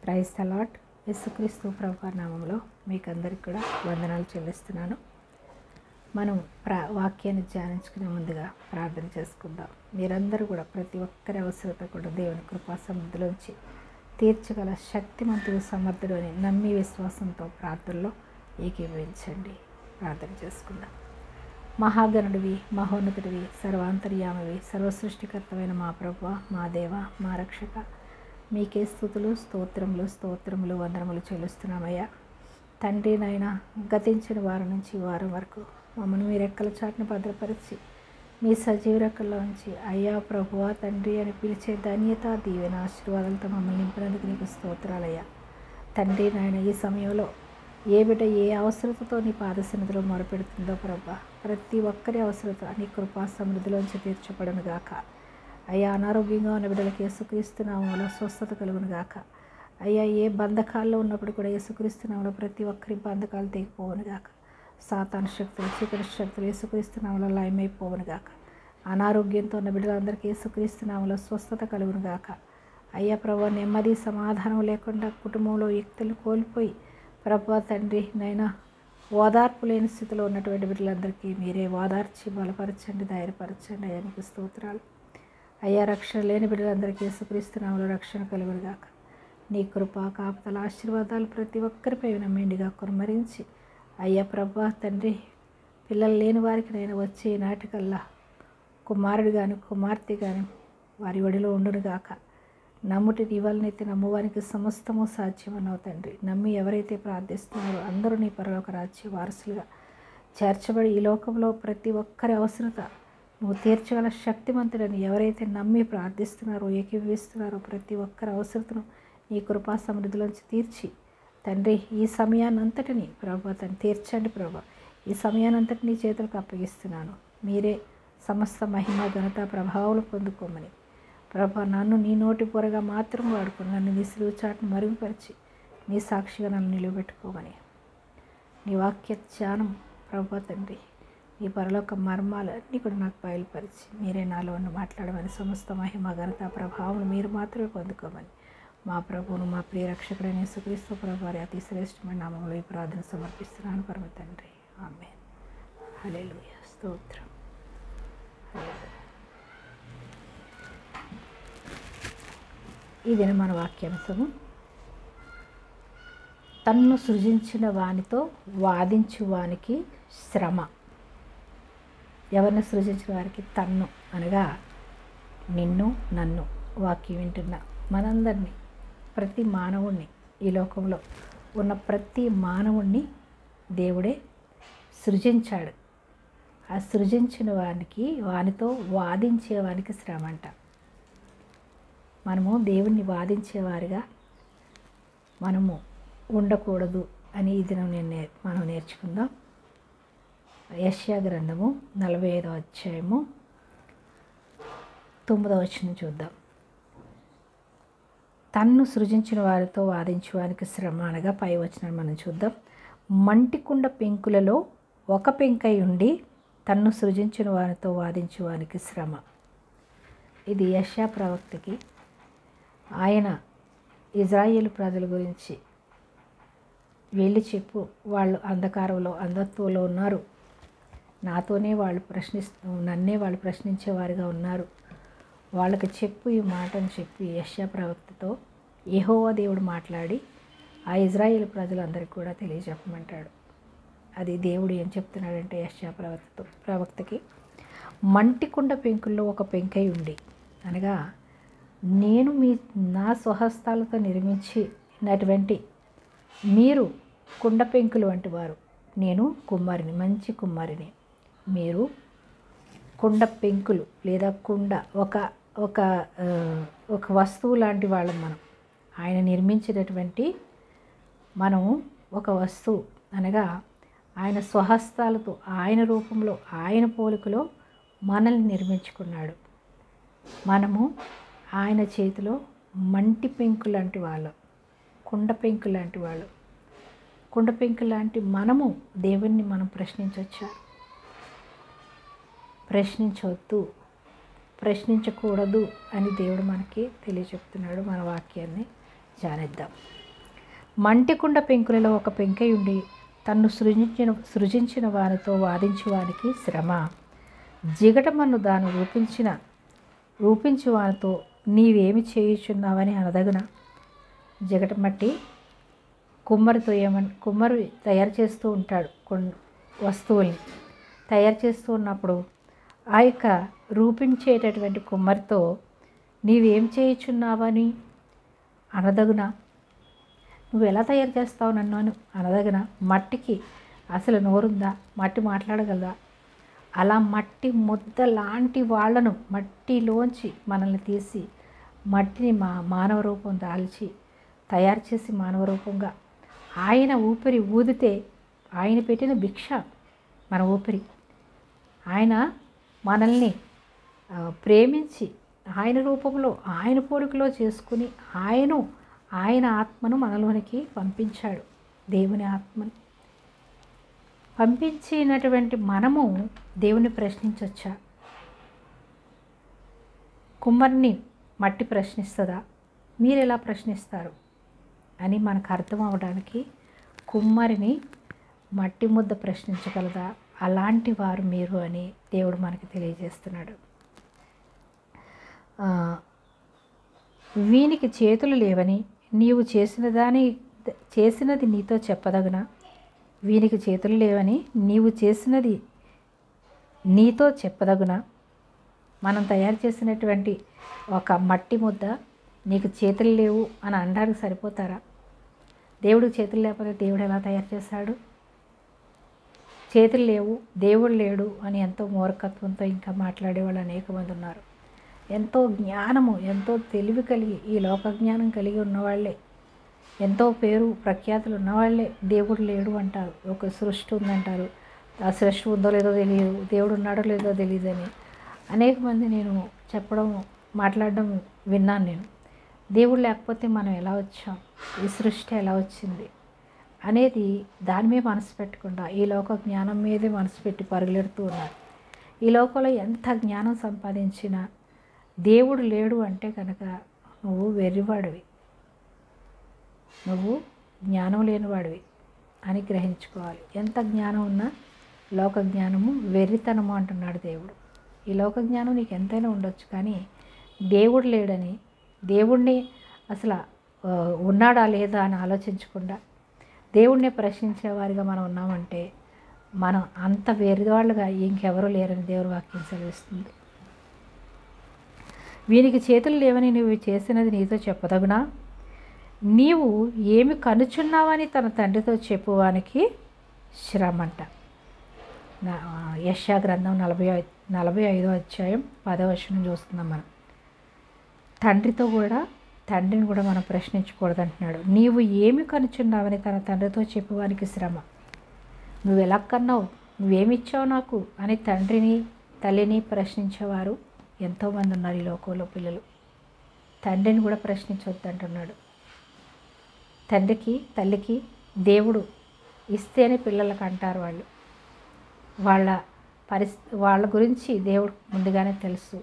Praise the lord. యేసుక్రీస్తు ప్రభువు నామములో మీకు అందరికీ కూడా వందనాలు చెల్లిస్తున్నాను. మనం వాక్యాన్ని ధ్యానించుకునే ముందుగా ప్రార్థన చేసుకుందాం. మీరందరూ కూడా ప్రతి ఒక్కరి అవసరత కూడా దేవుని కృపా సముద్రంలోంచి తీర్చగల శక్తిమంతుడు సమర్థుడు అని నమ్మి విశ్వాసంతో ప్రార్థనలో ఏకీభవించండి. ప్రార్థన చేసుకుందాం. మహాగణుడివి, మహోన్నతుడివి, సర్వాంతర్యామివి, సర్వసృష్టికర్తమైన మా ప్రభువా, మా దేవ, మా రక్షక, మీకే స్తుతులు, స్తోత్రములు, వందనములు చెల్లిస్తున్నామయ్యా. తండ్రి నాయన, గతించిన వారం నుంచి వారం వరకు మమ్మల్ని మీ రెక్కల చాటును భద్రపరిచి మీ సజీవ రెక్కల్లో ఉంచి అయ్యా ప్రభువా తండ్రి అని పిలిచే ధన్యత, దీవెన, ఆశీర్వాదాలతో మమ్మల్ని నింపినందుకు నీకు స్తోత్రాలయ్యా. తండ్రి నాయన, ఈ సమయంలో ఏ బిడ్డ ఏ అవసరతతో నీ పాదసన్నిధిలో మొరపెడుతుందో ప్రభా, ప్రతి ఒక్కరి అవసరత నీ కృపా సమృద్ధిలోంచి తీర్చబడును గాక. అయ్యా, అనారోగ్యంగా ఉన్న బిడ్డలకు యేసుక్రీస్తు నామములో స్వస్థత కలుగును గాక. అయ్యా, ఏ బంధకాల్లో ఉన్నప్పుడు కూడా యేసుక్రీస్తు నామములో ప్రతి ఒక్కరి బంధకాలు తెగిపోవును గాక. సాతాను శక్తులు, చీకటి శక్తులు యేసుక్రీస్తు నామములో లయమైపోవును గాక. అనారోగ్యంతో ఉన్న బిడ్డలందరికీ యేసుక్రీస్తు నామములో స్వస్థత కలుగును గాక. అయ్యా ప్రభువా, నెమ్మది సమాధానం లేకుండా కుటుంబంలో వ్యక్తులు కోల్పోయి ప్రభువా తండ్రి నైనా ఓదార్పు లేని స్థితిలో ఉన్నటువంటి బిడ్డలందరికీ మీరే ఓదార్చి బలపరచండి, ధైర్యపరచండి. అయ్యా నీకు స్తోత్రాలు. అయ్యా, రక్షణ లేని బిడ్డలందరికీ యేసుక్రీస్తు నామములో రక్షణ కలుగును గాక. నీ కృప, కాపుదల, ఆశీర్వాదాలు ప్రతి ఒక్కరిపై మెండుగా కుమ్మరించి అయ్యా ప్రభువా తండ్రి, పిల్లలు లేని వారికి నేను వచ్చే నాటికల్లా కుమారుడు కానీ కుమార్తె కానీ వారి ఒడిలో ఉండును గాక. నమ్ముటి నీవలనైతే నమ్మువానికి సమస్తము సాధ్యమన్నావు తండ్రి. నమ్మి ఎవరైతే ప్రార్థిస్తున్నారో అందరూ నీ పరలోక రాజ్య వారసులుగా చేర్చబడి ఈ లోకంలో ప్రతి ఒక్కరి అవసరత నువ్వు తీర్చగల శక్తిమంతుడని ఎవరైతే నమ్మి ప్రార్థిస్తున్నారో, ఏకీభవిస్తున్నారో ప్రతి ఒక్కరి అవసరతను నీ కృపా సమృద్ధిలోంచి తీర్చి తండ్రి ఈ సమయాన్నంతటిని ప్రభా తను తీర్చండి. ప్రభా, ఈ సమయాన్నంతటి నీ చేతులకు అప్పగిస్తున్నాను. మీరే సమస్త మహిమ, ఘనత, ప్రభావాలు పొందుకోమని ప్రభా, నన్ను నీ నోటి పొరగా మాత్రం వాడుకొని నన్ను నీ సిలువ చాటును మరుగుపరిచి నీ సాక్షిగా నన్ను నిలబెట్టుకోమని నీ వాక్య ధ్యానం ప్రభా తండ్రి, ఈ పరలోక మర్మాలన్నీ కూడా నాకు బయలుపరిచి మీరే నాలో మాట్లాడమని సమస్త మహిమ, ఘనత, ప్రభావం మీరు మాత్రమే పొందుకోమని మా ప్రభువును, మా ప్రియ రక్షకుడైన యేసుక్రీస్తు ప్రభు వారి అతి శ్రేష్టమైన నామములో ఈ ప్రార్థన సమర్పిస్తున్నాను పరమ తండ్రి. ఆమేన్. హల్లెలూయా. స్తోత్రం. ఈ దిన మన వాక్యాంశము, తన్ను సృజించిన వానితో వాదించు వానికి శ్రమ. ఎవరిని సృజించిన వారికి? తన్ను అనగా నిన్ను, నన్ను, వాక్యం వింటున్న మనందరినీ, ప్రతి మానవుణ్ణి, ఈ లోకంలో ఉన్న ప్రతి మానవుణ్ణి దేవుడే సృజించాడు. ఆ సృజించిన వానితో వాదించేవానికి శ్రమ అంట. మనము దేవుణ్ణి వాదించేవారిగా మనము ఉండకూడదు అని ఈ దినం మనం నేర్చుకుందాం. యెషయా గ్రంథము 45వ అధ్యాయము 9వ వచనం చూద్దాం. తన్ను సృజించిన వారితో వాదించువానికి శ్రమ అనగా పై వచనం మనం చూద్దాం. మంటికుండ పెంకులలో ఒక పెంకై ఉండి తన్ను సృజించిన వారితో వాదించువానికి శ్రమ. ఇది యెషయా ప్రవక్తకి ఆయన ఇజ్రాయేలు ప్రజల గురించి వెళ్ళి చెప్పు, వాళ్ళు అంధకారంలో, అంధత్వంలో ఉన్నారు, నాతోనే వాళ్ళు నన్నే వాళ్ళు ప్రశ్నించేవారుగా ఉన్నారు, వాళ్ళకి చెప్పు, ఈ మాటను చెప్పి యెషయా ప్రవక్తతో యెహోవా దేవుడు మాట్లాడి ఆ ఇజ్రాయేల్ ప్రజలందరికీ కూడా తెలియజెప్పమంటాడు. అది దేవుడు ఏం చెప్తున్నాడంటే యెషయా ప్రవక్తకి, మంటికుండ పెంకుల్లో ఒక పెంకై ఉండి అనగా నేను నా స్వహస్తాలతో నిర్మించినటువంటి మీరు కుండ పెంకులు వంటి వారు, నేను కుమ్మారిని, మంచి కుమ్మారిని, మీరు కుండ పెంకులు లేదా కుండ ఒక వస్తువు లాంటి వాళ్ళం. మనం ఆయన నిర్మించినటువంటి మనము ఒక వస్తువు అనగా ఆయన స్వహస్తాలతో, ఆయన రూపంలో, ఆయన పోలికలో మనల్ని నిర్మించుకున్నాడు. మనము ఆయన చేతిలో మంటి పెంకు లాంటి వాళ్ళం, కుండ పెంకు లాంటి వాళ్ళు. కుండ పెంకు లాంటి మనము దేవుణ్ణి మనం ప్రశ్నించవచ్చా? ప్రశ్నించవద్దు, ప్రశ్నించకూడదు అని దేవుడు మనకి తెలియచెప్తున్నాడు. మన వాక్యాన్ని ధ్యానిద్దాం. మంటికుండ పెంకులలో ఒక పెంకయుండి తన్ను సృజించిన వానితో వాదించువానికి శ్రమ. జిగటమన్ను దాన్ని రూపించి వానితో నీవేమి చేయుచున్నావని అనదగున. జిగటమట్టి కుమ్మరి తయారు చేస్తూ ఉంటాడు. వస్తువుల్ని తయారు చేస్తూ ఉన్నప్పుడు ఆ యొక్క రూపించేటటువంటి కుమ్మరితో నీవేం చేయుచున్నావని అనదగున. నువ్వు ఎలా తయారు చేస్తావు నన్ను అని అనదగిన. మట్టికి అసలు నోరుందా? మట్టి మాట్లాడగలదా? అలా మట్టి ముద్ద లాంటి వాళ్ళను మట్టిలోంచి మనల్ని తీసి మట్టిని మానవ రూపం దాల్చి తయారు చేసి మానవ రూపంగా ఆయన ఊపిరి ఊదితే ఆయన పెట్టిన భిక్ష మన ఊపిరి. ఆయన మనల్ని ప్రేమించి ఆయన రూపంలో ఆయన పోలికలో చేసుకుని ఆయన ఆత్మను మనలోనికి పంపించాడు. దేవుని ఆత్మను పంపించినటువంటి మనము దేవుని ప్రశ్నించవచ్చా? కుమ్మరిని మట్టి ప్రశ్నిస్తుందా? మీరు ఎలా ప్రశ్నిస్తారు అని మనకు అర్థం అవడానికి కుమ్మరిని మట్టి ముద్ద ప్రశ్నించగలదా? అలాంటి వారు మీరు అని దేవుడు మనకి తెలియజేస్తున్నాడు. వీనికి చేతులు లేవని నీవు చేసినది నీతో చెప్పదగునా? వీనికి చేతులు లేవని నీవు చేసినది నీతో చెప్పదగునా? మనం తయారు చేసినటువంటి ఒక మట్టి ముద్ద నీకు చేతులు లేవు అని అనడానికి సరిపోతారా? దేవుడికి చేతులు లేకపోతే దేవుడు ఎలా తయారు చేశాడు? చేతులు లేవు, దేవుడు లేడు అని ఎంతో మూర్ఖత్వంతో ఇంకా మాట్లాడేవాళ్ళు అనేక మంది ఉన్నారు. ఎంతో జ్ఞానము, ఎంతో తెలివి కలిగి, ఈ లోక జ్ఞానం కలిగి ఉన్నవాళ్లే, ఎంతో పేరు ప్రఖ్యాతులు ఉన్నవాళ్లే దేవుడు లేడు అంటారు. ఒక సృష్టి ఉందంటారు. ఆ సృష్టి ఉందో లేదో తెలియదు, దేవుడు ఉన్నాడో లేదో తెలియదని అనేక మంది నేను మాట్లాడడం విన్నాను. నేను దేవుడు లేకపోతే మనం ఎలా వచ్చాం, ఈ సృష్టి ఎలా వచ్చింది అనేది దాని మీద మనసు పెట్టకుండా ఈ లోక జ్ఞానం మీదే మనసు పెట్టి పరుగులెడుతూ ఉన్నారు. ఈ లోకంలో ఎంత జ్ఞానం సంపాదించినా దేవుడు లేడు అంటే కనుక నువ్వు వెర్రివాడివి, నువ్వు జ్ఞానం లేనివాడివి అని గ్రహించుకోవాలి. ఎంత జ్ఞానం ఉన్నా లోక జ్ఞానము వెర్రితనము అంటున్నాడు దేవుడు. ఈ లోక జ్ఞానం నీకు ఎంతైనా ఉండొచ్చు, కానీ దేవుడు లేడని, దేవుణ్ణి అసలు ఉన్నాడా లేదా అని ఆలోచించకుండా దేవుణ్ణి ప్రశ్నించే వారిగా మనం ఉన్నామంటే మనం అంత వెర్రివాళ్ళుగా ఇంకెవరూ లేరని దేవుని వాక్యం సెలవిస్తుంది. వీనికి చేతులు లేవని నువ్వు చేసినది నీతో చెప్పదగునా? నీవు ఏమి కనుచున్నావని తన తండ్రితో చెప్పువానికి శ్రమంట. యెషయా గ్రంథం 45వ అధ్యాయం 10వ వచనం చూస్తున్నాం మనం. తండ్రిని కూడా మనం ప్రశ్నించకూడదు అంటున్నాడు. నీవు ఏమి కనుచున్నావని తన తండ్రితో చెప్పువానికి శ్రమ. నువ్వు ఎలా కన్నావు, నువ్వేమిచ్చావు నాకు అని తండ్రిని తల్లిని ప్రశ్నించేవారు ఎంతోమంది ఉన్నారు ఈ లోకంలో. పిల్లలు తండ్రిని కూడా ప్రశ్నించవద్దు అంటున్నాడు. తండ్రికి తల్లికి దేవుడు ఇస్తేనే పిల్లలకు అంటారు. వాళ్ళ గురించి దేవుడు ముందుగానే తెలుసు.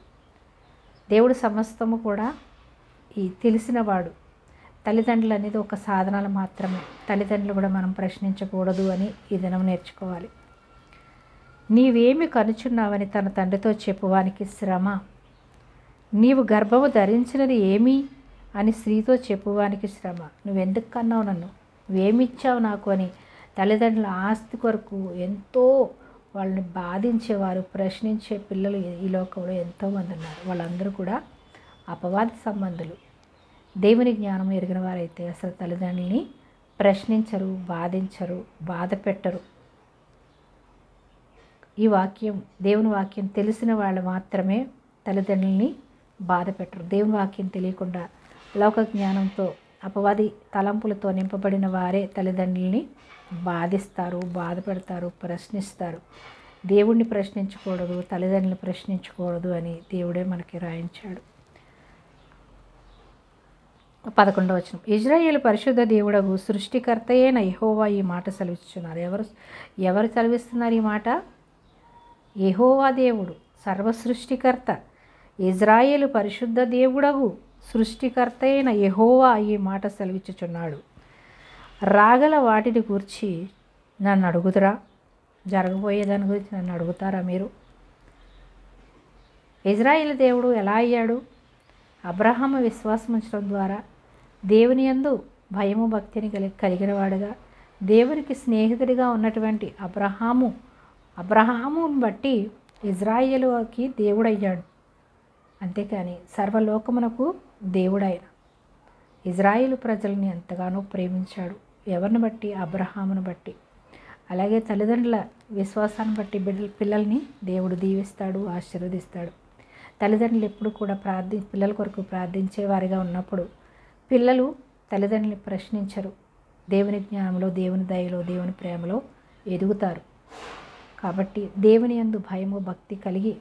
దేవుడు సమస్తము కూడా తెలిసినవాడు. తల్లిదండ్రులు అనేది ఒక సాధనాలు మాత్రమే. తల్లిదండ్రులు కూడా మనం ప్రశ్నించకూడదు అని ఈ దినం నేర్చుకోవాలి. నీవేమి కనుచున్నావని తన తండ్రితో చెప్పువానికి శ్రమ. నీవు గర్భము ధరించినది ఏమి అని స్త్రీతో చెప్పువానికి శ్రమ. నువ్వెందుకు కన్నావు నన్ను, నువ్వేమిచ్చావు నాకు అని తల్లిదండ్రుల ఆస్తి కొరకు ఎంతో వాళ్ళని బాధించేవారు, ప్రశ్నించే పిల్లలు ఈ లోకంలో ఎంతోమంది ఉన్నారు. వాళ్ళందరూ కూడా అపవాది సంబంధులు. దేవుని జ్ఞానం ఎరిగిన వారైతే అసలు తల్లిదండ్రులని ప్రశ్నించరు, బాధించరు, బాధ పెట్టరు. ఈ వాక్యం, దేవుని వాక్యం తెలిసిన వాళ్ళు మాత్రమే తల్లిదండ్రులని బాధ పెట్టరు. దేవుని వాక్యం తెలియకుండా లోక జ్ఞానంతో అపవాది తలంపులతో నింపబడిన వారే తల్లిదండ్రులని బాధిస్తారు, బాధ పెడతారు, ప్రశ్నిస్తారు. దేవుణ్ణి ప్రశ్నించకూడదు, తల్లిదండ్రులను ప్రశ్నించకూడదు అని దేవుడే మనకి రాయించాడు. 11వ వచనం. ఇజ్రాయేలు పరిశుద్ధ దేవుడగు సృష్టికర్త అయిన యెహోవా ఈ మాట సెలవిస్తున్నారు. ఎవరు సెలవిస్తున్నారు ఈ మాట? యెహోవా దేవుడు, సర్వ సృష్టికర్త, ఇజ్రాయేలు పరిశుద్ధ దేవుడగు సృష్టికర్త అయిన యెహోవా ఈ మాట సెలవిచ్చుచున్నాడు. రాగల వాటిని గూర్చి నన్ను అడుగుదురా? జరగబోయేదాని గురించి నన్ను అడుగుతారా మీరు? ఇజ్రాయేలు దేవుడు ఎలా అయ్యాడు? అబ్రహాము విశ్వాసం ఉంచడం ద్వారా దేవుని యందు భయము భక్తిని కలిగిన వాడుగా, దేవునికి స్నేహితుడిగా ఉన్నటువంటి అబ్రహామును బట్టి ఇజ్రాయేలుకి దేవుడయ్యాడు. అంతేకాని సర్వలోకమునకు దేవుడైన ఇజ్రాయేలు ప్రజల్ని ఎంతగానో ప్రేమించాడు. ఎవరిని బట్టి? అబ్రహామును బట్టి. అలాగే తల్లిదండ్రుల విశ్వాసాన్ని బట్టి పిల్లల్ని దేవుడు దీవిస్తాడు, ఆశీర్వదిస్తాడు. తల్లిదండ్రులు ఎప్పుడు కూడా పిల్లల కొరకు ప్రార్థించేవారిగా ఉన్నప్పుడు పిల్లలు తల్లిదండ్రులు ప్రశ్నించరు. దేవుని జ్ఞానంలో, దేవుని దయలో, దేవుని ప్రేమలో ఎదుగుతారు. కాబట్టి దేవుని యందు భయము భక్తి కలిగి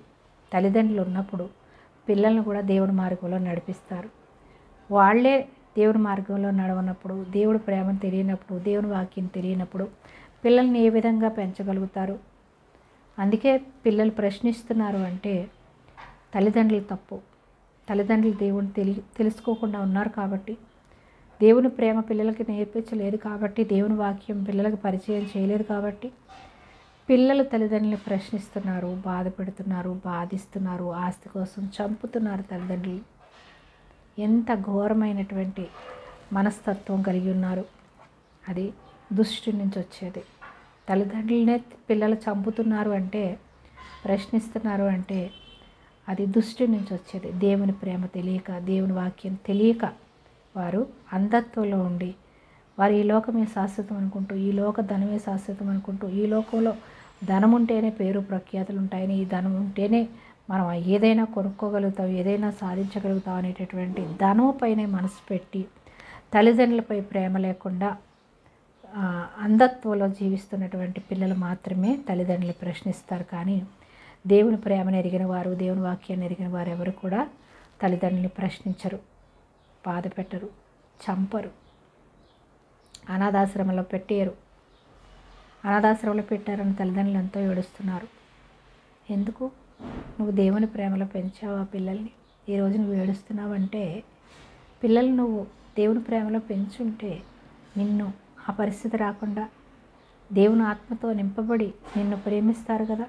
తల్లిదండ్రులు ఉన్నప్పుడు పిల్లలను కూడా దేవుని మార్గంలో నడిపిస్తారు. వాళ్ళే దేవుని మార్గంలో నడవనప్పుడు, దేవుడి ప్రేమను తెలియనప్పుడు, దేవుని వాక్యం తెలియనప్పుడు పిల్లల్ని ఏ విధంగా పెంచగలుగుతారు? అందుకే పిల్లలు ప్రశ్నిస్తున్నారు అంటే తల్లిదండ్రులు తప్పు. తల్లిదండ్రులు దేవుని తెలుసుకోకుండా ఉన్నారు కాబట్టి, దేవుని ప్రేమ పిల్లలకి నేర్పించలేదు కాబట్టి, దేవుని వాక్యం పిల్లలకు పరిచయం చేయలేదు కాబట్టి పిల్లలు తల్లిదండ్రులను ప్రశ్నిస్తున్నారు, బాధ పెడుతున్నారు, బాధిస్తున్నారు, ఆస్తి కోసం చంపుతున్నారు తల్లిదండ్రులు. ఎంత ఘోరమైనటువంటి మనస్తత్వం కలిగి ఉన్నారు. అది దుష్టి నుంచి వచ్చేది. తల్లిదండ్రులనే పిల్లలు చంపుతున్నారు అంటే, ప్రశ్నిస్తున్నారు అంటే అది దుష్టి నుంచి వచ్చేది. దేవుని ప్రేమ తెలియక, దేవుని వాక్యం తెలియక వారు అంధత్వంలో ఉండి, వారు ఈ లోకమే శాశ్వతం అనుకుంటూ, ఈ లోక ధనమే శాశ్వతం అనుకుంటూ, ఈ లోకంలో ధనం ఉంటేనే పేరు ప్రఖ్యాతులు ఉంటాయని, ఈ ధనం ఉంటేనే మనం ఏదైనా కొనుక్కోగలుగుతాం, ఏదైనా సాధించగలుగుతాం అనేటటువంటి ధనం పైనే మనసు పెట్టి తల్లిదండ్రులపై ప్రేమ లేకుండా అంధత్వంలో జీవిస్తున్నటువంటి పిల్లలు మాత్రమే తల్లిదండ్రులు ప్రశ్నిస్తారు. కానీ దేవుని ప్రేమను ఎరిగిన వారు, దేవుని వాక్యాన్ని ఎరిగిన వారు ఎవరు కూడా తల్లిదండ్రులని ప్రశ్నించరు, బాధ పెట్టరు, చంపరు, అనాథాశ్రమంలో పెట్టారు. అనాథాశ్రమంలో పెట్టారని తల్లిదండ్రులు ఎంతో ఏడుస్తున్నారు. ఎందుకు? నువ్వు దేవుని ప్రేమలో పెంచావా పిల్లల్ని? ఈరోజు నువ్వు ఏడుస్తున్నావంటే పిల్లలు నువ్వు దేవుని ప్రేమలో పెంచుంటే నిన్ను ఆ పరిస్థితి రాకుండా దేవుని ఆత్మతో నింపబడి నిన్ను ప్రేమిస్తారు కదా.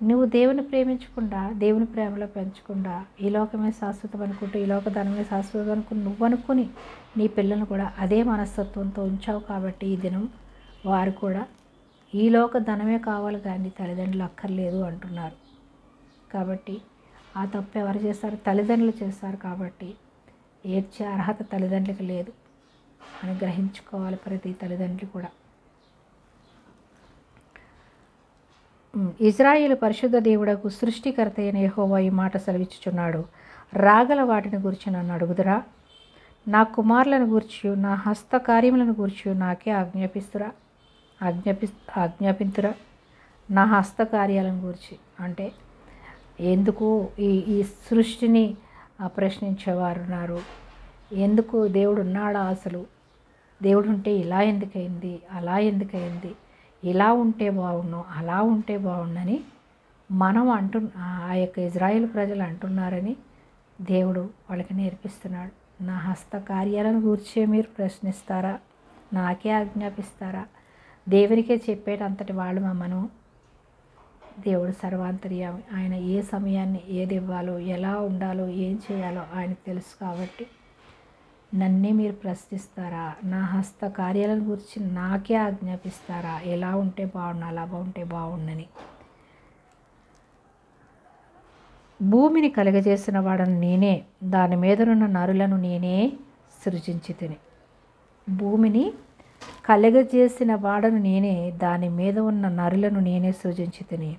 నువ్వు దేవుని ప్రేమించకుండా, దేవుని ప్రేమలో పెంచకుండా, ఈ లోకమే శాశ్వతం అనుకుంటూ, ఈ లోక ధనమే శాశ్వతం అనుకుని నువ్వు అనుకుని నీ పిల్లలను కూడా అదే మనస్తత్వంతో ఉంచావు కాబట్టి ఈ దినం వారు కూడా ఈ లోక ధనమే కావాలి కానీ తల్లిదండ్రులు అక్కర్లేదు అంటున్నారు. కాబట్టి ఆ తప్పు ఎవరు చేస్తారు? తల్లిదండ్రులు చేస్తారు. కాబట్టి ఏడ్చే అర్హత తల్లిదండ్రులకు లేదు అని గ్రహించుకోవాలి ప్రతి తల్లిదండ్రులు కూడా. ఇజ్రాయేలు పరిశుద్ధ దేవుడకు సృష్టికర్త అయిన యెహోవా ఈ మాట సెలవిచ్చుచున్నాడు. రాగల వాటిని గురించి నన్ను అడుగుదురా? నా కుమారులను గూర్చి, నా హస్తకార్యములను గూర్చి నాకే ఆజ్ఞాపింతురా? నా హస్తకార్యాలను గురించి అంటే ఎందుకు ఈ సృష్టిని ప్రశ్నించేవారు ఉన్నారు. ఎందుకు దేవుడు ఉన్నాడా? అసలు దేవుడు ఉంటే ఇలా ఎందుకైంది, అలా ఎందుకైంది, ఇలా ఉంటే బాగుండు, అలా ఉంటే బాగుండని మనం ఆ యొక్క ఇజ్రాయేల్ ప్రజలు అంటున్నారని దేవుడు వాళ్ళకి నేర్పిస్తున్నాడు. నా హస్తకార్యాలను గూర్చే మీరు ప్రశ్నిస్తారా? నాకే ఆజ్ఞాపిస్తారా? దేవునికే చెప్పేటంతటి వాళ్ళు మనం. దేవుడు సర్వాంతర్యామి. ఆయన ఏ సమయాన్ని ఏది ఇవ్వాలో, ఎలా ఉండాలో, ఏం చేయాలో ఆయనకు తెలుసు. కాబట్టి నన్నే మీరు ప్రశ్నిస్తారా? నా హస్త కార్యాలను గురించి నాకే ఆజ్ఞాపిస్తారా? ఎలా ఉంటే బాగుండు, అలా ఉంటే బాగుండని. భూమిని కలుగజేసిన వాడను నేనే, దాని మీదనున్న నరులను నేనే సృజించి తిని. భూమిని కలుగజేసిన వాడను నేనే, దాని మీద ఉన్న నరులను నేనే సృజించి తిని.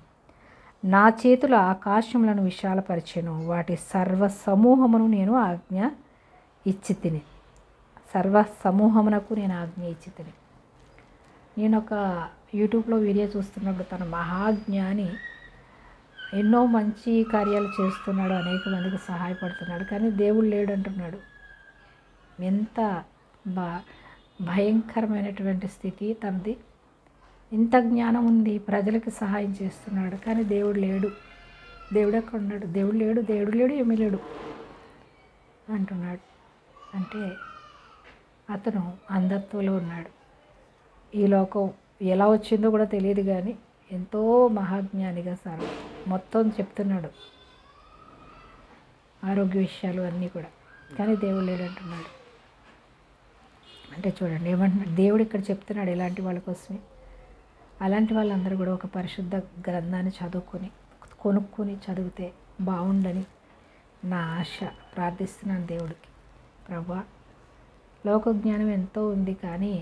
నా చేతుల ఆకాశములను విశాలపరిచెను, వాటి సర్వ సమూహమును నేను ఆజ్ఞ ఇచ్చి తిని. సర్వ సమూహమునకు నేను ఆజ్ఞ ఇచ్చి తిని. నేను ఒక యూట్యూబ్లో వీడియో చూస్తున్నప్పుడు తన మహాజ్ఞాని ఎన్నో మంచి కార్యాలు చేస్తున్నాడు, అనేక మందికి సహాయపడుతున్నాడు, కానీ దేవుడు లేడు అంటున్నాడు. ఎంత భయంకరమైనటువంటి స్థితి తనది. ఇంత జ్ఞానం ఉంది, ప్రజలకు సహాయం చేస్తున్నాడు, కానీ దేవుడు లేడు. దేవుడు ఎక్కడ ఉన్నాడు? దేవుడు లేడు, దేవుడు లేడు, ఏమీ లేడు. అంటున్నాడు. అంటే అతను అంధత్వంలో ఉన్నాడు. ఈ లోకం ఎలా వచ్చిందో కూడా తెలియదు, కానీ ఎంతో మహాజ్ఞానిగా సార్ మొత్తం చెప్తున్నాడు, ఆరోగ్య విషయాలు అన్నీ కూడా. కానీ దేవుడు లేడంటున్నాడు. అంటే చూడండి ఏమంటున్నాడు దేవుడు ఇక్కడ చెప్తున్నాడు ఇలాంటి వాళ్ళ కోసమే. అలాంటి వాళ్ళందరూ కూడా ఒక పరిశుద్ధ గ్రంథాన్ని కొనుక్కొని చదివితే బాగుండని నా ఆశ. ప్రార్థిస్తున్నాను దేవుడికి, ప్రభా లోక జ్ఞానం ఎంతో ఉంది, కానీ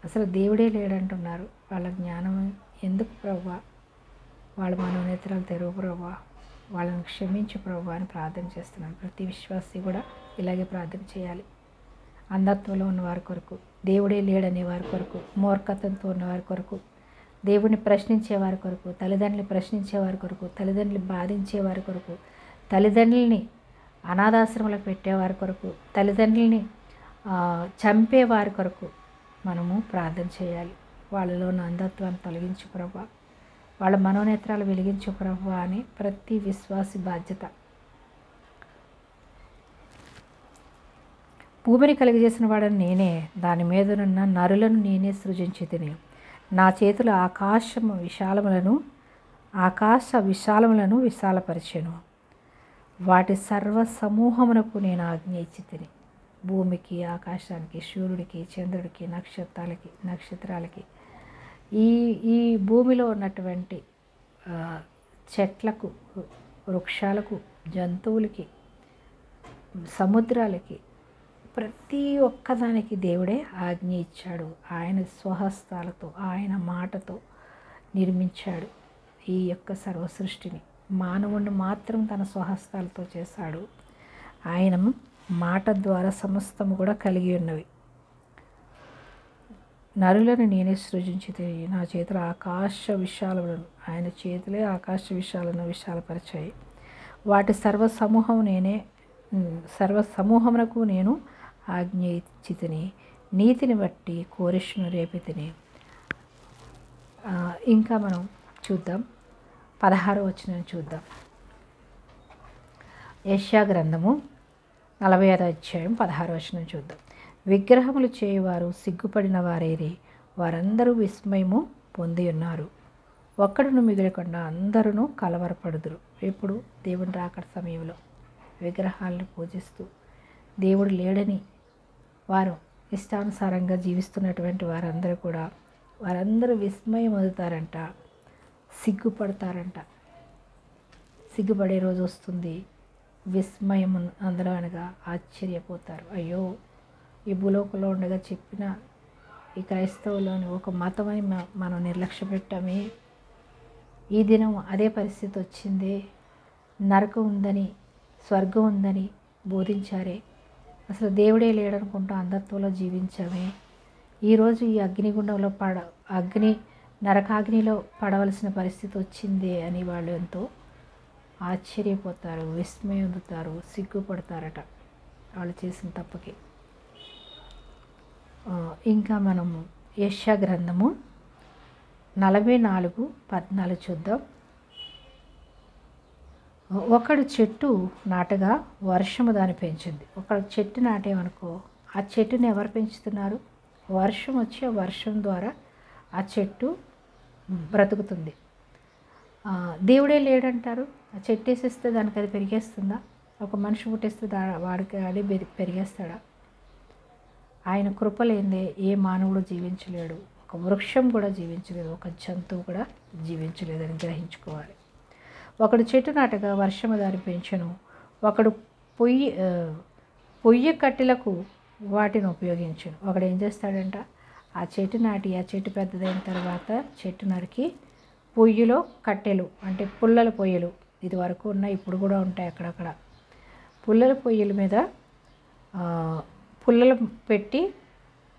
అసలు దేవుడే లేడంటున్నారు. వాళ్ళ జ్ఞానం ఎందుకు ప్రభా? వాళ్ళ మనోనేత్రాలు తెరువు ప్రభా, వాళ్ళని క్షమించు ప్రభా అని ప్రార్థన చేస్తున్నాను. ప్రతి విశ్వాసి కూడా ఇలాగే ప్రార్థన చేయాలి. అంధత్వంలో ఉన్న వారి కొరకు, దేవుడే లేడనే వారి కొరకు, మూర్ఖత్వంతో ఉన్న వారి కొరకు, దేవుడిని ప్రశ్నించే వారి కొరకు, తల్లిదండ్రులు ప్రశ్నించే వారి కొరకు, తల్లిదండ్రులు బాధించే వారి కొరకు, తల్లిదండ్రులని అనాథాశ్రమాలకు పెట్టేవారి కొరకు, తల్లిదండ్రులని చంపే వారి కొరకు మనము ప్రార్థన చేయాలి. వాళ్ళలో ఉన్న అంధత్వాన్ని తొలగించు ప్రభా, వాళ్ళ మనోనేత్రాలు వెలిగించు ప్రభా అని ప్రతి విశ్వాసి బాధ్యత. భూమిని కలిగజేసిన వాడని నేనే, దాని మీదనున్న నరులను నేనే సృజించితిని. నా చేతులు ఆకాశ విశాలములను విశాలపరిచెను. వాటి సర్వ సమూహమునకు నేను ఆజ్ఞ ఇచ్చి తిని. భూమికి, ఆకాశానికి, సూర్యుడికి, చంద్రుడికి, నక్షత్రాలకి, ఈ భూమిలో ఉన్నటువంటి చెట్లకు, వృక్షాలకు, జంతువులకి, సముద్రాలకి, ప్రతి ఒక్కదానికి దేవుడే ఆజ్ఞ ఇచ్చాడు. ఆయన స్వహస్తాలతో, ఆయన మాటతో నిర్మించాడు ఈ యొక్క సర్వ సృష్టిని. మానవుడిని మాత్రం తన స్వహస్తాలతో చేశాడు. ఆయన మాట ద్వారా సమస్తము కూడా కలిగి ఉన్నవి. నరులను నేనే సృజించితే, నా చేతుల ఆకాశ విశాలములను, ఆయన చేతులే ఆకాశ విశాలను విశాలపరిచాయి. వాటి సర్వ సమూహమునకు నేను ఆజ్ఞ ఇచ్చి తిని, నీతిని బట్టి కోరెషును రేపి తిని. ఇంకా మనం చూద్దాం, 16వ వచనం చూద్దాం. యెషయా గ్రంథము 45వ అధ్యాయం 16వ వచనం చూద్దాం. విగ్రహములు చేయువారు సిగ్గుపడిన వారేరి, వారందరూ విస్మయము పొంది ఉన్నారు. ఒక్కడును మిగిలకుండా అందరూ కలవరపడుదురు. ఎప్పుడు? దేవుని రాకడ సమయంలో విగ్రహాలను పూజిస్తూ దేవుడు లేడని వారు ఇష్టానుసారంగా జీవిస్తున్నటువంటి వారందరూ విస్మయం పొందుతారంట, సిగ్గుపడతారంట. సిగ్గుపడే రోజు వస్తుంది. విస్మయం అందులో అనగా ఆశ్చర్యపోతారు. అయ్యో, ఈ భూలోకంలో ఉండగా చెప్పిన ఈ క్రైస్తవులోని ఒక మతం అని మనం నిర్లక్ష్య పెట్టామే. ఈ దినం అదే పరిస్థితి వచ్చిందే. నరకం ఉందని, స్వర్గం ఉందని బోధించారే. అసలు దేవుడే లేడనుకుంటూ అంధత్వంలో జీవించామే. ఈరోజు ఈ అగ్నిగుండంలో నరకాగ్నిలో పడవలసిన పరిస్థితి వచ్చిందే అని వాళ్ళు ఎంతో ఆశ్చర్యపోతారు, విస్మయం పొందుతారు, సిగ్గుపడతారట వాళ్ళు చేసిన తప్పుకి. ఇంకా మనము యెషయా గ్రంథము 44:14 చూద్దాం. ఒకడు చెట్టు నాటగా వర్షము దాన్ని పెంచింది. ఒకడు చెట్టు నాటేమనుకో, ఆ చెట్టుని ఎవరు పెంచుతున్నారు? వర్షం వచ్చి ఆ వర్షం ద్వారా ఆ చెట్టు బ్రతుకుతుంది. దేవుడే లేడంటారు. ఆ చెట్టు వేసేస్తే దానికి అది పెరిగేస్తుందా? ఒక మనిషి పుట్టేస్తే వాడికి అది పెరిగేస్తాడా? ఆయన కృప లేనిదే ఏ మానవుడు జీవించలేడు. ఒక వృక్షం కూడా జీవించలేదు, ఒక జంతువు కూడా జీవించలేదని గ్రహించుకోవాలి. ఒకడు చెట్టు నాటగా వర్షము దాన్ని పెంచెను. ఒకడు పొయ్యి కట్టెలకు వాటిని ఉపయోగించను. ఒకడు ఏం చేస్తాడంట, ఆ చెట్టు నాటి ఆ చెట్టు పెద్దదైన తర్వాత చెట్టు నరికి పొయ్యిలో కట్టెలు, అంటే పుల్లల పొయ్యిలు, ఇది వరకు ఉన్నాయి, ఇప్పుడు కూడా ఉంటాయి అక్కడక్కడ. పుల్లల పొయ్యిల మీద పుల్లలు పెట్టి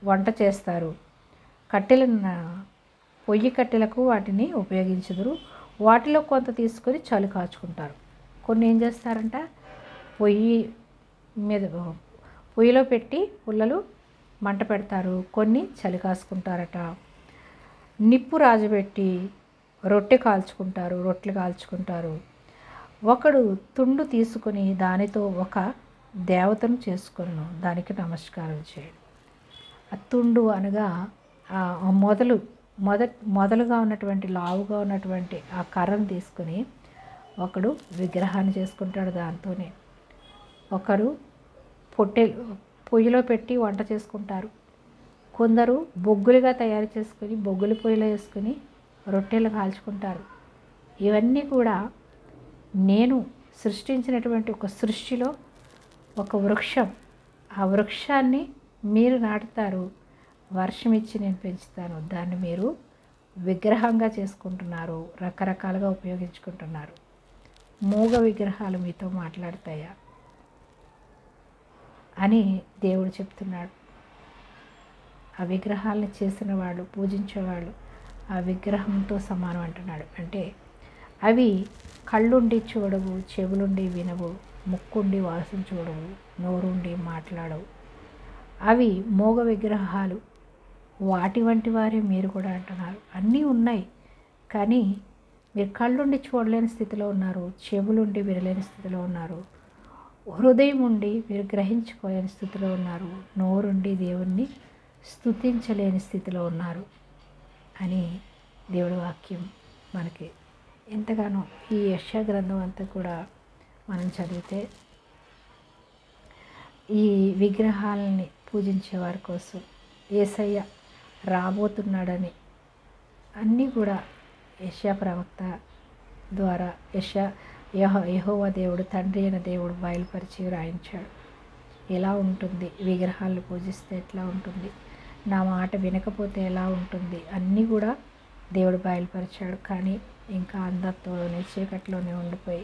వంట చేస్తారు. పొయ్యి కట్టెలకు వాటిని ఉపయోగించుదురు. వాటిలో కొంత తీసుకొని చలి కాచుకుంటారు. కొన్ని ఏం చేస్తారంట, పొయ్యిలో పెట్టి పుల్లలు మంట పెడతారు, కొన్ని చలి కాచుకుంటారట. నిప్పు రాజబెట్టి రొట్టెలు కాల్చుకుంటారు. ఒకడు తుండు తీసుకొని దానితో ఒక దేవతను చేసుకొను, దానికి నమస్కారం చేయడు. ఆ తుండు అనగా ఆ మొదలుగా ఉన్నటువంటి లావుగా ఉన్నటువంటి ఆ కర్రను తీసుకుని ఒకడు విగ్రహాన్ని చేసుకుంటాడు. దాంతోనే ఒకరు పొయ్యిలో పెట్టి వంట చేసుకుంటారు. కొందరు బొగ్గులుగా తయారు చేసుకుని బొగ్గుల పొయ్యిలో వేసుకుని రొట్టెలు కాల్చుకుంటారు. ఇవన్నీ కూడా నేను సృష్టించినటువంటి ఒక సృష్టిలో ఒక వృక్షం. ఆ వృక్షాన్ని మీరు నాటుతారు, వర్షం ఇచ్చి నేను పెంచుతాను. దాన్ని మీరు విగ్రహంగా చేసుకుంటున్నారు, రకరకాలుగా ఉపయోగించుకుంటున్నారు. మూగ విగ్రహాలు మీతో మాట్లాడతాయా అని దేవుడు చెప్తున్నాడు. ఆ విగ్రహాలను చేసిన వాళ్ళు, పూజించేవాళ్ళు ఆ విగ్రహంతో సమానం అంటున్నాడు. అంటే అవి కళ్ళుండి చూడవు, చెవులుండి వినవు, ముక్కుండి వాసన చూడవు, నోరుండి మాట్లాడవు. అవి మోగ విగ్రహాలు. వాటి వంటి వారే మీరు కూడా అంటున్నారు. అన్నీ ఉన్నాయి, కానీ మీరు కళ్ళుండి చూడలేని స్థితిలో ఉన్నారు, చెవులుండి వినలేని స్థితిలో ఉన్నారు, హృదయం ఉండి మీరు గ్రహించుకోలేని స్థితిలో ఉన్నారు, నోరుండి దేవుణ్ణి స్తుతించలేని స్థితిలో ఉన్నారు అని దేవుడి వాక్యం మనకి ఎంతగానో ఈ యెషయా గ్రంథం అంతా కూడా మనం చదివితే ఈ విగ్రహాలని పూజించే వారి కోసం యేసయ్య రాబోతున్నాడని అన్నీ కూడా యెషయా ప్రవక్త ద్వారా యెహోవా దేవుడు, తండ్రి అయిన దేవుడు బయలుపరిచి రాయించాడు. ఎలా ఉంటుంది, విగ్రహాలను పూజిస్తే ఎట్లా ఉంటుంది, నా మాట వినకపోతే ఎలా ఉంటుంది, అన్నీ కూడా దేవుడు బయలుపరిచాడు. కానీ ఇంకా అంధత్వంలోనే చీకట్లోనే ఉండిపోయి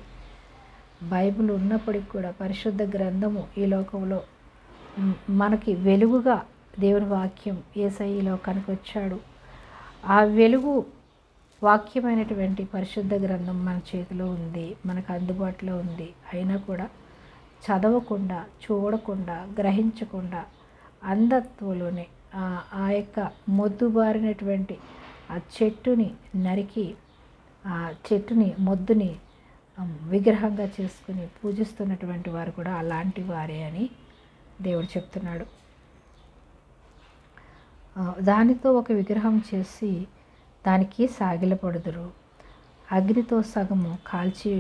బైబిల్ ఉన్నప్పటికి కూడా పరిశుద్ధ గ్రంథము ఈ లోకంలో మనకి వెలుగుగా దేవుని వాక్యం యేసయ్య ఈ లోకానికి వచ్చాడు. ఆ వెలుగు వాక్యమైనటువంటి పరిశుద్ధ గ్రంథం మన చేతిలో ఉంది, మనకు అందుబాటులో ఉంది. అయినా కూడా చదవకుండా, చూడకుండా, గ్రహించకుండా అంధత్వంలోనే ఆ యొక్క మొద్దుబారినటువంటి ఆ చెట్టుని నరికి, ఆ చెట్టుని మొద్దుని విగ్రహంగా చేసుకుని పూజిస్తున్నటువంటి వారు కూడా అలాంటి వారే అని దేవుడు చెప్తున్నాడు. దానితో ఒక విగ్రహం చేసి దానికి సాగిలపడుదురు, అగ్నితో సగము కాల్చి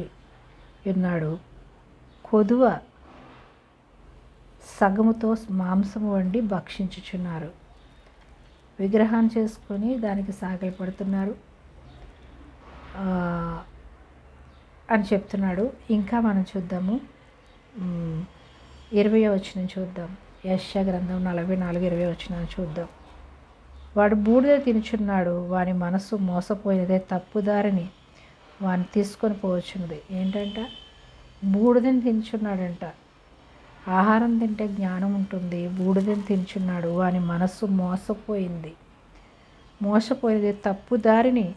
ఉన్నాడు, కొదువ సగముతో మాంసము వండి భక్షించుచున్నారు. విగ్రహాన్ని చేసుకొని దానికి సాగిలపడుతున్నారు అని చెప్తున్నాడు. ఇంకా మనం చూద్దాము, 20వ వచనం చూద్దాం. యెషయా గ్రంథం 44, 20వ వచనం చూద్దాం. వాడు బూడిద తినుచున్నాడు, వాని మనసు మోసపోయినదే, తప్పుదారిని వాని తీసుకొని పోవచ్చున్నది. ఏంటంట, బూడిదని తినుచున్నాడంట. ఆహారం తింటే జ్ఞానం ఉంటుంది, బూడిదని తినుచున్నాడు, వాని మనస్సు మోసపోయినది, తప్పుదారిని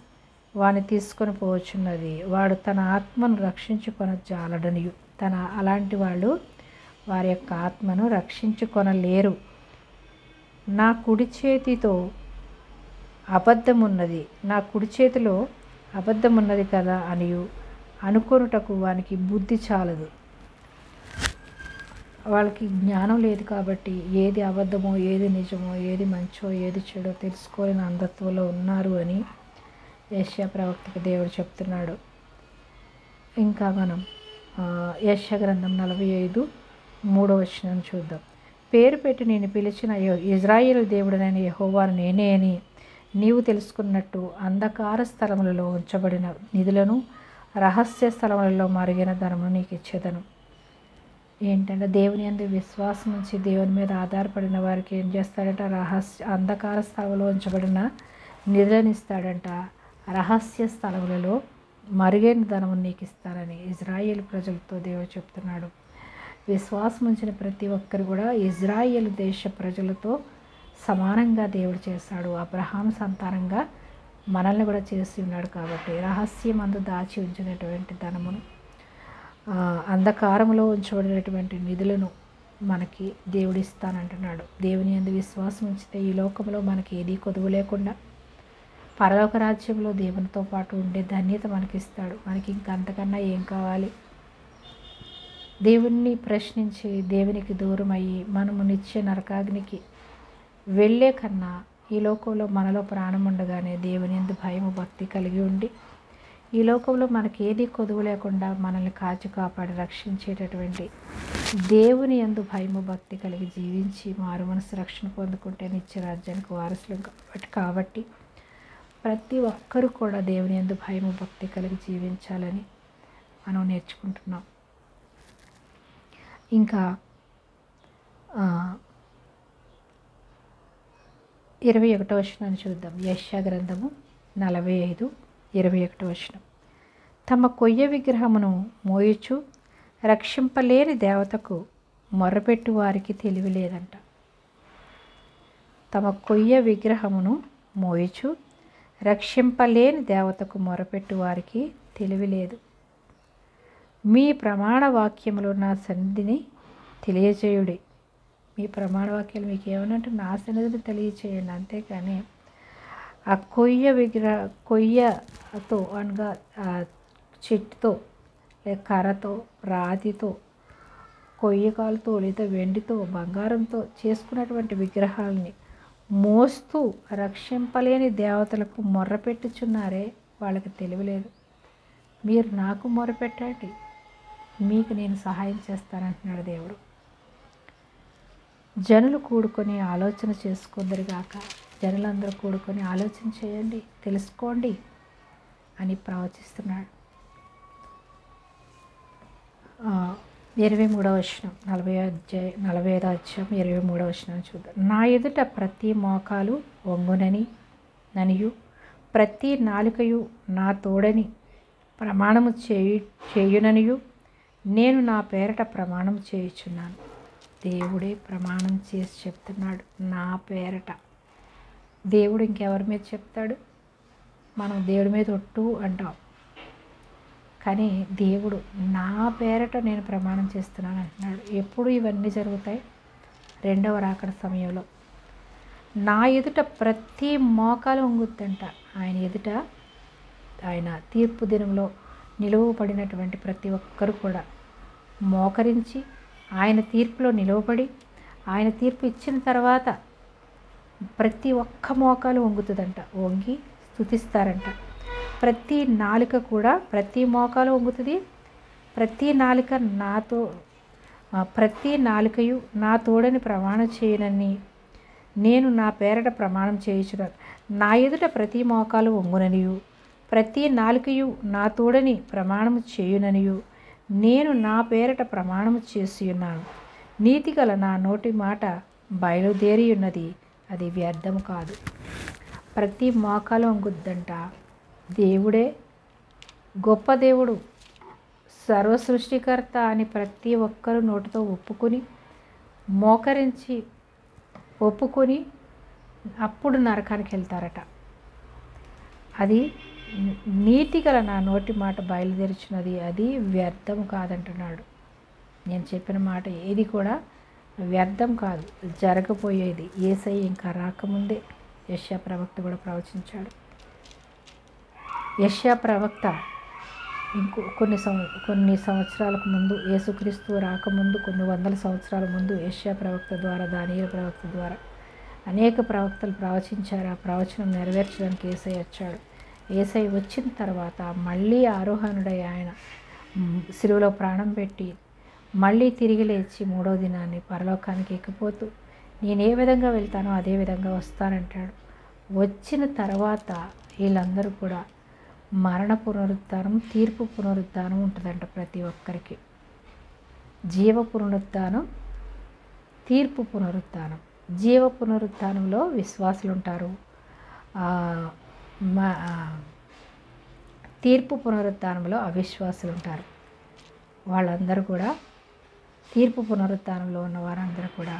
వాని తీసుకొని పోవచ్చున్నది. వాడు తన ఆత్మను రక్షించుకొన జాలడనియు. అలాంటి వాళ్ళు వారి యొక్క ఆత్మను రక్షించుకొనలేరు. నా కుడి చేతితో అబద్ధం ఉన్నది, నా కుడి చేతిలో అబద్ధం ఉన్నది కదా అనియు అనుకొనుటకు వానికి బుద్ధి చాలదు. వాళ్ళకి జ్ఞానం లేదు కాబట్టి ఏది అబద్ధమో, ఏది నిజమో, ఏది మంచో, ఏది చెడో తెలుసుకోలేని అంధత్వంలో ఉన్నారు అని యెషయా ప్రవక్తకి దేవుడు చెప్తున్నాడు. ఇంకా మనం యెషయా గ్రంథం 45, 3వ వచనం చూద్దాం. పేరు పెట్టి నేను పిలిచిన ఇజ్రాయేలు దేవుడనైన యెహోవాను నేనే అని నీవు తెలుసుకున్నట్టు అంధకార స్థలములలో ఉంచబడిన నిధులను, రహస్య స్థలములలో మరుగైన ధనమును నీకు ఇచ్చేదను. ఏంటంటే దేవుని యందు విశ్వాసం ఉంచి దేవుని మీద ఆధారపడిన వారికి ఏం చేస్తాడంట, అంధకార స్థలంలో ఉంచబడిన నిధులను ఇస్తాడంట. రహస్య స్థలములలో మరుగైన ధనమును నీకు ఇస్తానని ఇజ్రాయేల్ ప్రజలతో దేవుడు చెప్తున్నాడు. విశ్వాసం ఉంచిన ప్రతి ఒక్కరు కూడా ఇజ్రాయేల్ దేశ ప్రజలతో సమానంగా దేవుడు చేశాడు. అబ్రహాం సంతానంగా మనల్ని కూడా చేసి ఉన్నాడు. కాబట్టి రహస్యమందు దాచి ఉంచినటువంటి ధనమును, అంధకారంలో ఉంచబడినటువంటి నిధులను మనకి దేవుడు ఇస్తానంటున్నాడు. దేవుని యందు విశ్వాసం ఉంచితే ఈ లోకంలో మనకి ఏది కొదువు లేకుండా పరలోక రాజ్యంలో దేవునితో పాటు ఉండే ధన్యత మనకి ఇస్తాడు. మనకి ఇంకా అంతకన్నా ఏం కావాలి? దేవుణ్ణి ప్రశ్నించి దేవునికి దూరమయ్యి మనము నిత్య నరకాగ్నికి వెళ్ళే కన్నా ఈ లోకంలో మనలో ప్రాణం ఉండగానే దేవుని యందు భయము భక్తి కలిగి ఉండి ఈ లోకంలో మనకి ఏది కొదువు లేకుండా మనల్ని కాచి కాపాడి రక్షించేటటువంటి దేవుని యందు భయము భక్తి కలిగి జీవించి మారు మనసు రక్షణ పొందుకుంటే నిత్య రాజ్యానికి వారసులు కాబట్టి ప్రతి ఒక్కరూ కూడా దేవుని యందు భయము భక్తి కలిగి జీవించాలని మనం నేర్చుకుంటున్నాం. ఇంకా 21వ వచనాన్ని చూద్దాం. యెషయా గ్రంథము 45:21 వచనం. తమ కొయ్య విగ్రహమును మోయుచు రక్షింపలేని దేవతకు మొర్రపెట్టు వారికి తెలివి లేదంట. తమ కొయ్య విగ్రహమును మోయుచు రక్షింపలేని దేవతకు మొరపెట్టు వారికి తెలివి లేదు. మీ ప్రమాణ వాక్యములు నా సన్నిధిని తెలియచేయుడి. మీ ప్రమాణ వాక్యాలు మీకు ఏమనంటే నా సన్నిధిని తెలియచేయండి. అంతేకాని ఆ కొయ్యతో అనగా చెట్టుతో లేక కర్రతో రాతితో కొయ్యకాలతో లేదా వెండితో బంగారంతో చేసుకున్నటువంటి విగ్రహాలని మోస్తూ రక్షింపలేని దేవతలకు మొర్రపెట్టుచున్నారే, వాళ్ళకి తెలియలేదు. మీరు నాకు మొరపెట్టండి, మీకు నేను సహాయం చేస్తానంటున్నాడు దేవుడు. జనులు కూడుకొని ఆలోచన చేసుకుందరుగాక. జనులందరూ కూడుకొని ఆలోచన చేయండి, తెలుసుకోండి అని ప్రవచిస్తున్నాడు. 23వ వచనం 45వ అధ్యాయం 23వ వచనం చూద్దాం. నా ఎదుట ప్రతి మోకాలు వంగుననియు ప్రతి నాలుకయు నా తోడని ప్రమాణము చేయుననియు నేను నా పేరట ప్రమాణం చేయుచున్నాను. దేవుడే ప్రమాణం చేసి చెప్తున్నాడు నా పేరట. దేవుడు ఇంకెవరి మీద చెప్తాడు? మనం దేవుడి మీద ఒట్టు అంటాం, కానీ దేవుడు నా పేరట నేను ప్రమాణం చేస్తున్నాను అంటున్నాడు. ఎప్పుడు ఇవన్నీ జరుగుతాయి? రెండవ రాకడ సమయంలో. నా ఎదుట ప్రతి మోకాలు వంగుద్దంట. ఆయన ఎదుట, ఆయన తీర్పు దినంలో నిలువబడినటువంటి ప్రతి ఒక్కరు కూడా మోకరించి ఆయన తీర్పులో నిలవబడి ఆయన తీర్పు ఇచ్చిన తర్వాత ప్రతి ఒక్క మోకాలు వంగుతుందంట, వంగి స్తుతిస్తారంట. ప్రతి నాలుక కూడా ప్రతి మోకాలు వంగుతుంది. ప్రతి నాలుకయు నా తోడని ప్రమాణం చేయనని నేను నా పేరట ప్రమాణం చేయుచున్నాను. నా ఎదుట ప్రతి మోకాలు వంగుననియు ప్రతి నాలుకయు నా తోడని ప్రమాణము చేయుననియు నేను నా పేరట ప్రమాణము చేసి ఉన్నాను. నీతిగల నా నోటి మాట బయలుదేరి ఉన్నది, అది వ్యర్థము కాదు. ప్రతి మోకాలు వంగుద్దంట. దేవుడే గొప్ప దేవుడు, సర్వ సృష్టికర్త అని ప్రతి ఒక్కరూ నోటితో ఒప్పుకొని మోకరించి ఒప్పుకొని అప్పుడు నరకానికి వెళ్తారట. అది నీతిగల నా నోటి మాట బయలుదేరుచున్నది, అది వ్యర్థం కాదంటున్నాడు. నేను చెప్పిన మాట ఏది కూడా వ్యర్థం కాదు, జరగబోయేది. యేసయ్య ఇంకా రాకముందే యెషయా ప్రవక్త కూడా ప్రవచించాడు. యెషయా ప్రవక్త కొన్ని సంవత్సరాలకు ముందు, యేసుక్రీస్తు రాకముందు కొన్ని వందల సంవత్సరాల ముందు యెషయా ప్రవక్త ద్వారా, దానియేలు ప్రవక్త ద్వారా అనేక ప్రవక్తలు ప్రవచించారు. ఆ ప్రవచనం నెరవేర్చడానికి యేసయ్య వచ్చాడు. యేసయ్య వచ్చిన తర్వాత మళ్ళీ ఆరోహణుడై ఆయన శిలువలో ప్రాణం పెట్టి మళ్ళీ తిరిగి లేచి మూడవ దినాన్ని పరలోకానికి ఎక్కిపోతూ నేను ఏ విధంగా వెళ్తానో అదే విధంగా వస్తానంటాడు. వచ్చిన తర్వాత వీళ్ళందరూ కూడా మరణ పునరుద్ధానం, తీర్పు పునరుద్ధానం ఉంటుందంట ప్రతి ఒక్కరికి. జీవ పునరుద్ధానం, తీర్పు పునరుద్ధానం. జీవ పునరుద్ధానంలో విశ్వాసులు ఉంటారు. తీర్పు పునరుద్ధానంలో అవిశ్వాసులు ఉంటారు. వాళ్ళందరూ కూడా తీర్పు పునరుద్ధానంలో ఉన్న వారందరూ కూడా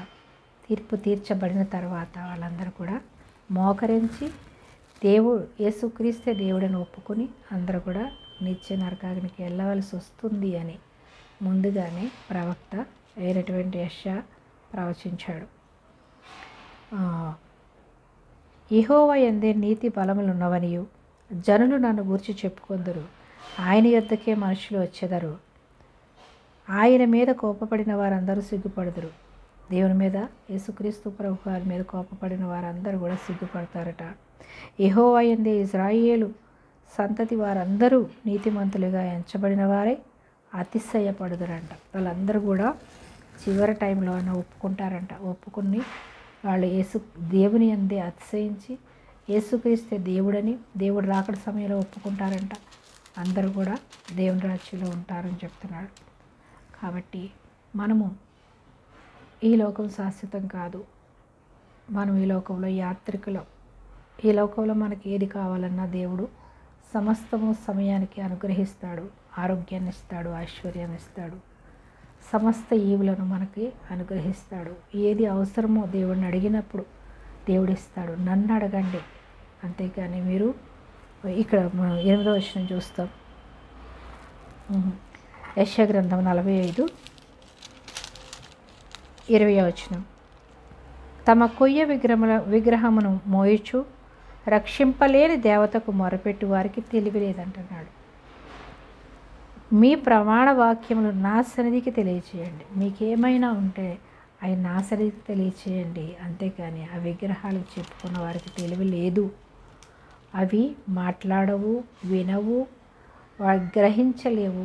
తీర్పు తీర్చబడిన తర్వాత వాళ్ళందరూ కూడా మోకరించి యేసుక్రీస్తే దేవుడిని ఒప్పుకొని అందరూ కూడా నిత్య నరకాగ్నికి వెళ్ళవలసి వస్తుంది అని ముందుగానే ప్రవక్త అయినటువంటి యెషయా ప్రవచించాడు. యెహోవా యందే నీతి బలములున్నవనియు జనులు నన్ను గూర్చి చెప్పుకొందురు. ఆయన యొద్దకే మనుషులు వచ్చెదరు. ఆయన మీద కోపపడిన వారందరూ సిగ్గుపడుదురు. దేవుని మీద, యేసుక్రీస్తు ప్రభు వారి మీద కోపపడిన వారందరూ కూడా సిగ్గుపడతారట. యెహోవా యందు ఇశ్రాయేలు సంతతి వారందరూ నీతిమంతులుగా ఎంచబడిన వారే అతిశయపడుదురంట. వాళ్ళందరూ కూడా చివరి టైంలో అన్న ఒప్పుకుంటారంట. ఒప్పుకుని వాళ్ళు దేవుని అందే అతిశయించి యేసుక్రీస్తే దేవుడని, దేవుడు రాకడ సమయంలో ఒప్పుకుంటారంట. అందరూ కూడా దేవుని రాజ్యంలో ఉంటారని చెప్తున్నాడు. కాబట్టి మనము ఈ లోకం శాశ్వతం కాదు. మనం ఈ లోకంలో యాత్రికులం. ఈ లోకంలో మనకి ఏది కావాలన్నా దేవుడు సమస్తము సమయానికి అనుగ్రహిస్తాడు. ఆరోగ్యాన్ని ఇస్తాడు, ఐశ్వర్యాన్ని ఇస్తాడు, సమస్త ఈవులను మనకి అనుగ్రహిస్తాడు. ఏది అవసరమో దేవుడిని అడిగినప్పుడు దేవుడు ఇస్తాడు. నన్ను అడగండి, అంతేకాని మీరు ఇక్కడ మనం 8వ వచనం చూస్తాం. యెషయా గ్రంథం 45:20 వచనం. తమ కొయ్య విగ్రహమును మోయిచు రక్షింపలేని దేవతకు మొరపెట్టు వారికి తెలివి లేదంటున్నాడు. మీ ప్రమాణ వాక్యములు నా సన్నిధికి తెలియచేయండి. మీకేమైనా ఉంటే అవి నా సన్నిధికి తెలియచేయండి. అంతేకాని ఆ విగ్రహాలు చెప్పుకున్న వారికి తెలివి లేదు. అవి మాట్లాడవు, వినవు, గ్రహించలేవు.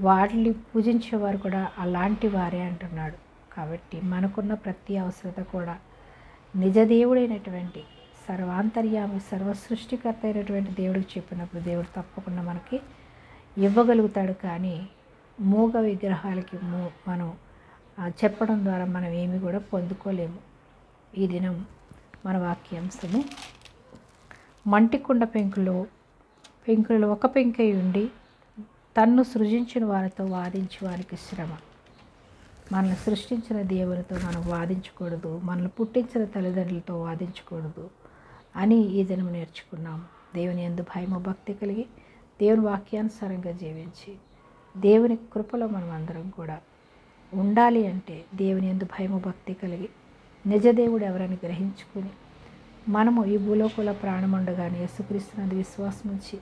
వాటిని పూజించేవారు కూడా అలాంటి వారే అంటున్నాడు. కాబట్టి మనకున్న ప్రతి అవసరత కూడా నిజదేవుడైనటువంటి సర్వాంతర్యామి, సర్వసృష్టికర్త అయినటువంటి దేవుడికి చెప్పినప్పుడు దేవుడు తప్పకుండా మనకి ఇవ్వగలుగుతాడు. కానీ మూగ విగ్రహాలకి మనం చెప్పడం ద్వారా మనం ఏమి కూడా పొందుకోలేము. ఈ దినం మన వాక్యాంశము, మంటికుండ పెంకులలో ఒక పెంకై ఉండి తన్ను సృజించిన వారితో వాదించి వారికి శ్రమ. మనల్ని సృష్టించిన దేవునితో మనం వాదించకూడదు, మనల్ని పుట్టించిన తల్లిదండ్రులతో వాదించకూడదు అని ఈ దినం నేర్చుకున్నాము. దేవుని యందు భయము భక్తి కలిగి దేవుని వాక్యానుసారంగా జీవించి దేవుని కృపలో మనం అందరం కూడా ఉండాలి. అంటే దేవుని యందు భయము భక్తి కలిగి నిజదేవుడు ఎవరని గ్రహించుకుని మనము ఈ భూలోకంలో ప్రాణముండగానే యేసుక్రీస్తునందు విశ్వాసం ఉంచి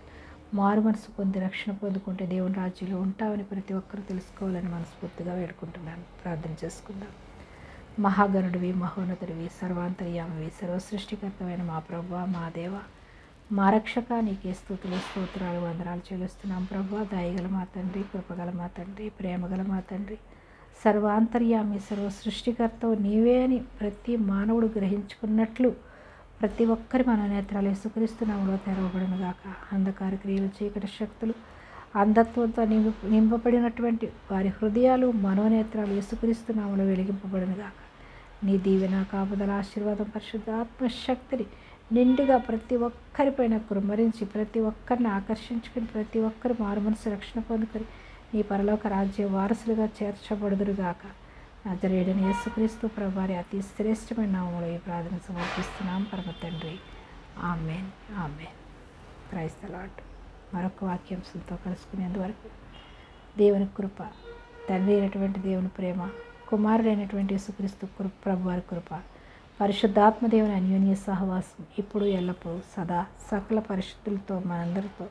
మారు మనసు పొంది రక్షణ పొందుకుంటే దేవుని రాజ్యంలో ఉంటామని ప్రతి ఒక్కరూ తెలుసుకోవాలని మనస్ఫూర్తిగా వేడుకుంటున్నాను. ప్రార్థన చేసుకుందాం. మహాగణుడివి, మహోన్నతుడివి, సర్వాంతర్యామివి, సర్వసృష్టికర్తమైన మా ప్రభువా, మా దేవ, మా రక్షక, నీకే స్తుతులు, స్తోత్రాలు, వందనాలు చెల్లిస్తున్నాం. ప్రభువా, దయగల మా తండ్రి, కృపగల మా తండ్రి, ప్రేమగల మా తండ్రి, సర్వాంతర్యామి, సర్వసృష్టికర్త నీవే అని ప్రతి మానవుడు గ్రహించుకున్నట్లు ప్రతి ఒక్కరి మనోనేత్రాలు యేసుక్రీస్తు నామములో తెరవబడును గాక. అంధకార క్రియలు, చీకటి శక్తులు, అంధత్వంతో నింపబడినటువంటి వారి హృదయాలు, మనోనేత్రాలు యేసుక్రీస్తు నామములో వెలిగింపబడును గాక. నీ దీవెన, కాపుదల, ఆశీర్వాదం, పరిశుద్ధ ఆత్మశక్తిని నిండుగా ప్రతి ఒక్కరిపైన కుమ్మరించి ప్రతి ఒక్కరిని ఆకర్షించుకుని ప్రతి ఒక్కరు మారుమనసు రక్షణ పొందుకొని నీ పరలోక రాజ్య వారసులుగా చేర్చబడుదురుగాక. నజరేయుడైన యేసుక్రీస్తు ప్రభువారి అతి శ్రేష్టమైన నామములో ఈ ప్రార్థన సమర్పిస్తున్నాం పరమ తండ్రి. Amen, amen. Praise the lord. మరొక వాక్యాంశంతో కలుసుకునేందువరకు దేవుని కృప, తండ్రి అయినటువంటి దేవుని ప్రేమ, కుమారుడైనటువంటి యేసుక్రీస్తు ప్రభువారి కృప, పరిశుద్ధాత్మ దేవుని అన్యోన్య సహవాసం ఇప్పుడు ఎల్లప్పుడూ సదా సకల పరిశుద్ధులతో మనందరితో,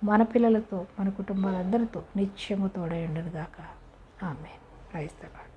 మన పిల్లలతో, మన కుటుంబాలందరితో నిత్యము తోడై ఉండును గాక. ఆమేన్. Praise the lord.